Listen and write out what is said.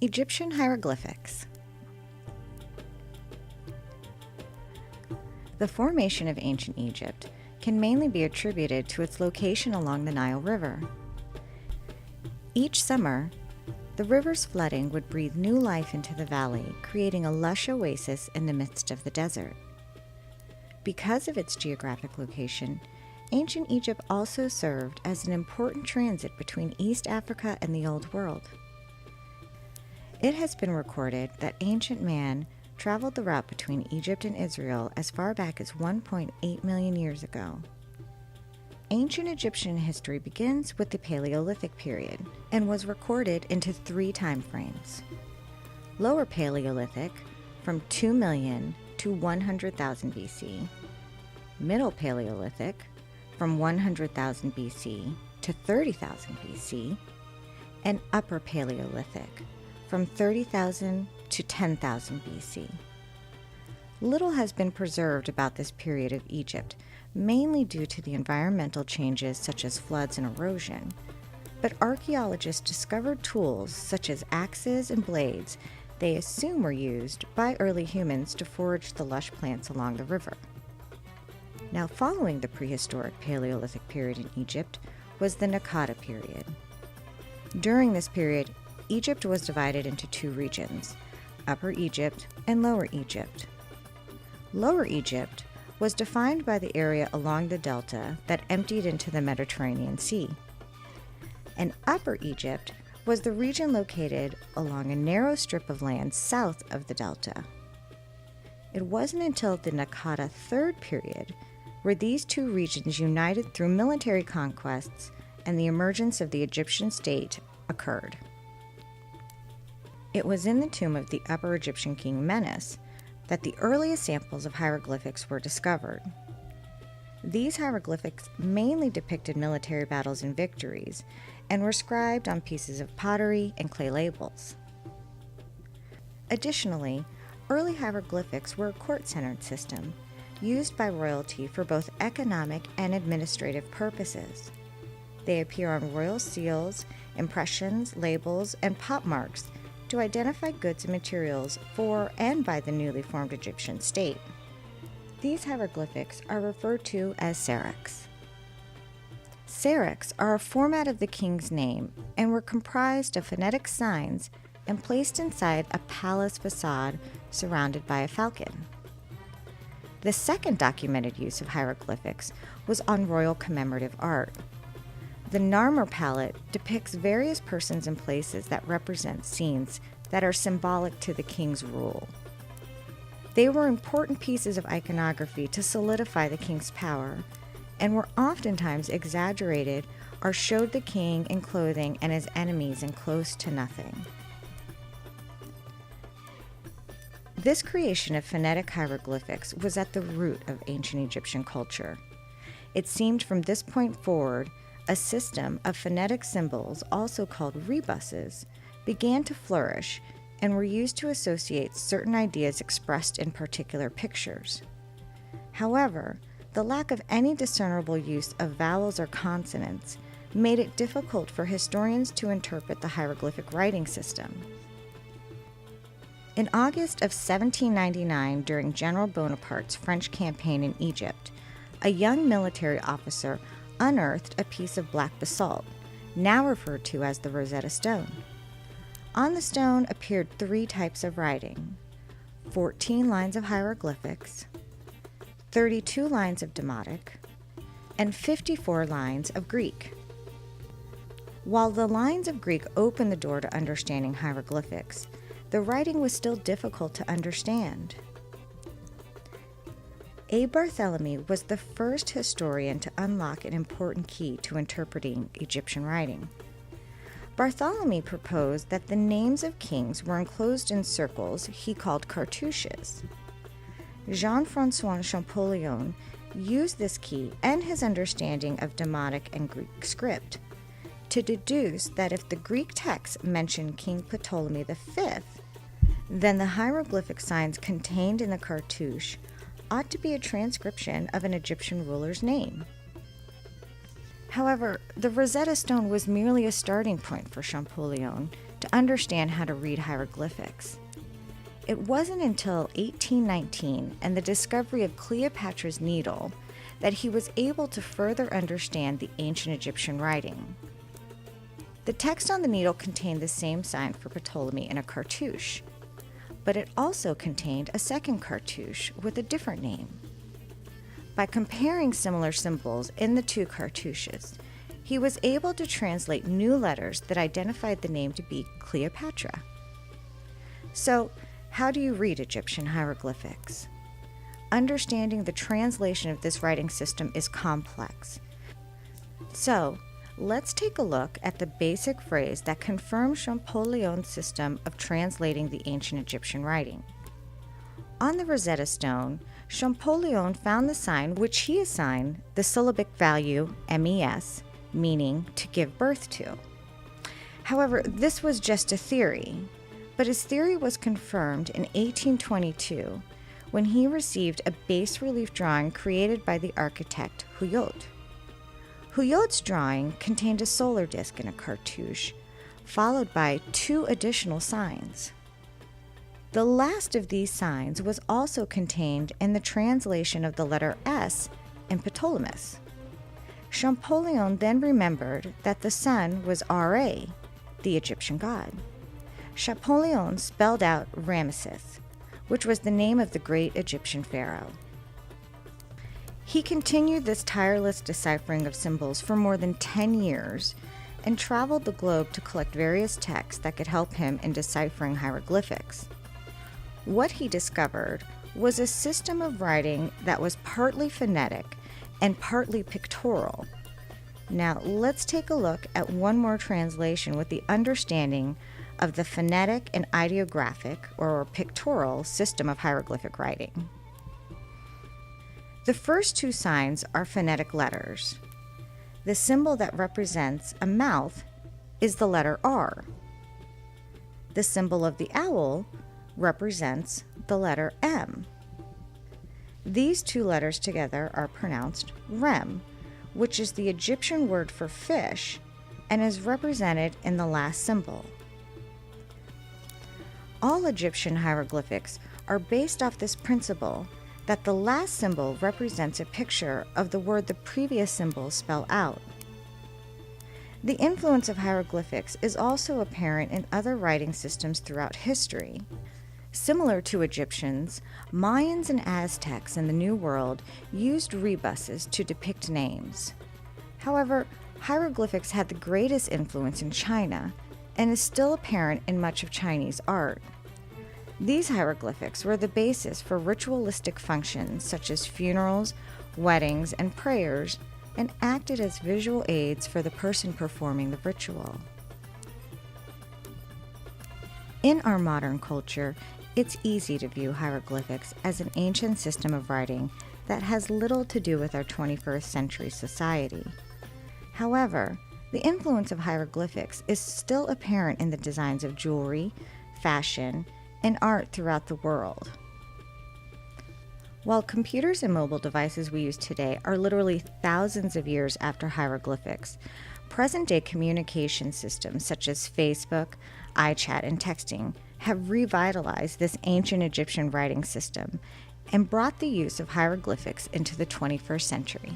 Egyptian hieroglyphics. The formation of ancient Egypt can mainly be attributed to its location along the Nile River. Each summer, the river's flooding would breathe new life into the valley, creating a lush oasis in the midst of the desert. Because of its geographic location, ancient Egypt also served as an important transit between East Africa and the Old World. It has been recorded that ancient man traveled the route between Egypt and Israel as far back as 1.8 million years ago. Ancient Egyptian history begins with the Paleolithic period and was recorded into 3 time frames. Lower Paleolithic, from 2 million to 100,000 BC. Middle Paleolithic, from 100,000 BC to 30,000 BC, and Upper Paleolithic, from 30,000 to 10,000 BC. Little has been preserved about this period of Egypt, mainly due to the environmental changes such as floods and erosion, but archaeologists discovered tools such as axes and blades they assume were used by early humans to forage the lush plants along the river. Now, following the prehistoric Paleolithic period in Egypt was the Naqada period. During this period, Egypt was divided into 2 regions, Upper Egypt and Lower Egypt. Lower Egypt was defined by the area along the delta that emptied into the Mediterranean Sea. And Upper Egypt was the region located along a narrow strip of land south of the delta. It wasn't until the Naqada Third period where these 2 regions united through military conquests and the emergence of the Egyptian state occurred. It was in the tomb of the Upper Egyptian king Menes that the earliest samples of hieroglyphics were discovered. These hieroglyphics mainly depicted military battles and victories and were scribed on pieces of pottery and clay labels. Additionally, early hieroglyphics were a court-centered system used by royalty for both economic and administrative purposes. They appear on royal seals, impressions, labels, and pot marks to identify goods and materials for and by the newly formed Egyptian state. These hieroglyphics are referred to as seracs. Seracs are a format of the king's name and were comprised of phonetic signs and placed inside a palace facade surrounded by a falcon. The second documented use of hieroglyphics was on royal commemorative art. The Narmer palette depicts various persons and places that represent scenes that are symbolic to the king's rule. They were important pieces of iconography to solidify the king's power and were oftentimes exaggerated or showed the king in clothing and his enemies in close to nothing. This creation of phonetic hieroglyphics was at the root of ancient Egyptian culture. It seemed from this point forward, a system of phonetic symbols, also called rebuses, began to flourish and were used to associate certain ideas expressed in particular pictures. However, the lack of any discernible use of vowels or consonants made it difficult for historians to interpret the hieroglyphic writing system. In August of 1799, during General Bonaparte's French campaign in Egypt, a young military officer unearthed a piece of black basalt, now referred to as the Rosetta Stone. On the stone appeared 3 types of writing: 14 lines of hieroglyphics, 32 lines of Demotic, and 54 lines of Greek. While the lines of Greek opened the door to understanding hieroglyphics, the writing was still difficult to understand. A. Barthélemy was the first historian to unlock an important key to interpreting Egyptian writing. Barthélemy proposed that the names of kings were enclosed in circles he called cartouches. Jean-François Champollion used this key and his understanding of Demotic and Greek script to deduce that if the Greek text mentioned King Ptolemy V, then the hieroglyphic signs contained in the cartouche ought to be a transcription of an Egyptian ruler's name. However, the Rosetta Stone was merely a starting point for Champollion to understand how to read hieroglyphics. It wasn't until 1819 and the discovery of Cleopatra's Needle that he was able to further understand the ancient Egyptian writing. The text on the needle contained the same sign for Ptolemy in a cartouche, but it also contained a second cartouche with a different name. By comparing similar symbols in the two cartouches, he was able to translate new letters that identified the name to be Cleopatra. So, how do you read Egyptian hieroglyphics? Understanding the translation of this writing system is complex. So, let's take a look at the basic phrase that confirms Champollion's system of translating the ancient Egyptian writing. On the Rosetta Stone, Champollion found the sign which he assigned the syllabic value mes, meaning to give birth to. However, this was just a theory, but his theory was confirmed in 1822 when he received a bas-relief drawing created by the architect Huyot. Huyot's drawing contained a solar disk in a cartouche, followed by two additional signs. The last of these signs was also contained in the translation of the letter S in Ptolemy's. Champollion then remembered that the sun was Ra, the Egyptian god. Champollion spelled out Ramesses, which was the name of the great Egyptian pharaoh. He continued this tireless deciphering of symbols for more than 10 years and traveled the globe to collect various texts that could help him in deciphering hieroglyphics. What he discovered was a system of writing that was partly phonetic and partly pictorial. Now, let's take a look at one more translation with the understanding of the phonetic and ideographic, or pictorial, system of hieroglyphic writing. The first two signs are phonetic letters. The symbol that represents a mouth is the letter R. The symbol of the owl represents the letter M. These two letters together are pronounced Rem, which is the Egyptian word for fish and is represented in the last symbol. All Egyptian hieroglyphics are based off this principle that the last symbol represents a picture of the word the previous symbols spell out. The influence of hieroglyphics is also apparent in other writing systems throughout history. Similar to Egyptians, Mayans and Aztecs in the New World used rebuses to depict names. However, hieroglyphics had the greatest influence in China and is still apparent in much of Chinese art. These hieroglyphics were the basis for ritualistic functions such as funerals, weddings, and prayers, and acted as visual aids for the person performing the ritual. In our modern culture, it's easy to view hieroglyphics as an ancient system of writing that has little to do with our 21st century society. However, the influence of hieroglyphics is still apparent in the designs of jewelry, fashion, and art throughout the world. While computers and mobile devices we use today are literally thousands of years after hieroglyphics, present-day communication systems such as Facebook, iChat, and texting have revitalized this ancient Egyptian writing system and brought the use of hieroglyphics into the 21st century.